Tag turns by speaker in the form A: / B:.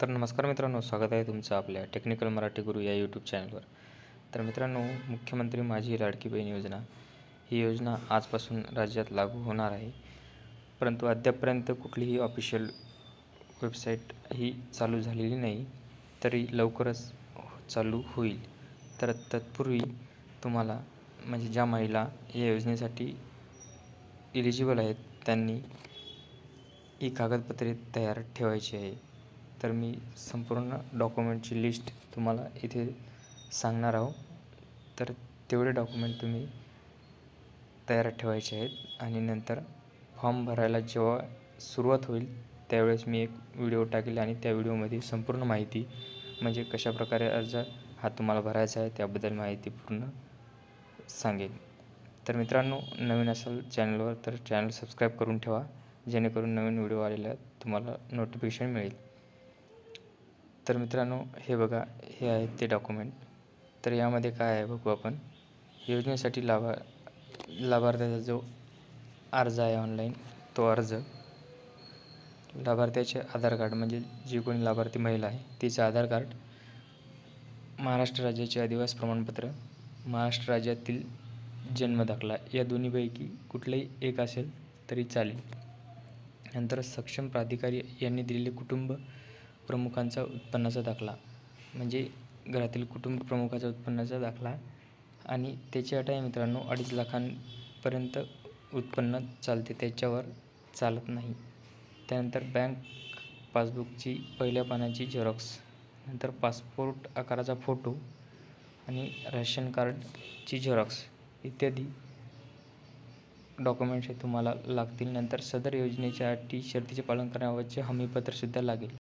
A: तर नमस्कार मित्रांनो, स्वागत आहे तुमचं आपल्या टेक्निकल मराठी गुरु या यूट्यूब चॅनलवर. तर मित्रांनो, मुख्यमंत्री माझी लाडकी बहीण योजना ही योजना आजपासून राज्यात लागू होणार आहे. परंतु अद्यापपर्यंत कुठलीही ऑफिशियल वेबसाईट ही चालू झालेली नाही, तरी लवकरच चालू होईल. तर तत्पूर्वी तुम्हाला म्हणजे ज्या महिला या योजनेसाठी एलिजिबल आहेत त्यांनी ही कागदपत्रे तयार ठेवायची आहे. तर मी संपूर्ण डॉक्युमेंटची लिस्ट तुम्हाला इथे सांगणार आहोत. तर तेवढे डॉक्युमेंट तुम्ही तयार ठेवायचे आहेत आणि नंतर फॉर्म भरायला जेव्हा सुरुवात होईल त्यावेळेस मी एक व्हिडिओ टाकेल आणि त्या व्हिडिओमध्ये संपूर्ण माहिती म्हणजे कशाप्रकारे अर्ज हा तुम्हाला भरायचा आहे त्याबद्दल माहिती पूर्ण सांगेन. तर मित्रांनो, नवीन असाल चॅनलवर तर चॅनल सबस्क्राईब करून ठेवा, जेणेकरून नवीन व्हिडिओ आलेला तुम्हाला नोटिफिकेशन मिळेल. तर मित्रांनो, हे बघा, हे आहेत ते डॉक्युमेंट. तर यामध्ये काय आहे बघू आपण. योजनेसाठी लाभार्थ्याचा जो अर्ज आहे ऑनलाईन, तो अर्ज, लाभार्थ्याचे आधार कार्ड म्हणजे जी कोणी लाभार्थी महिला आहे तिचे आधार कार्ड, महाराष्ट्र राज्याचे आदिवासी प्रमाणपत्र, महाराष्ट्र राज्यातील जन्मदाखला या दोन्हीपैकी कुठलाही एक असेल तरी चालेल. नंतर सक्षम प्राधिकारी यांनी दिलेले कुटुंब प्रमुखांचा उत्पन्नाचा दाखला म्हणजे घरातील कुटुंब प्रमुखाचा उत्पन्नाचा दाखला आणि त्याची अट आहे मित्रांनो, 2.5 लाखांपर्यंत उत्पन्न चालते, त्याच्यावर चालत नाही. त्यानंतर बँक पासबुकची पहिल्या पानाची झेरॉक्स, नंतर पासपोर्ट आकाराचा फोटो आणि रेशन कार्डची झेरॉक्स इत्यादी डॉक्युमेंट्स हे तुम्हाला लागतील. नंतर सदर योजनेच्या अटी शर्तीचे पालन करण्याबाबतचे हमीपत्रसुद्धा लागेल.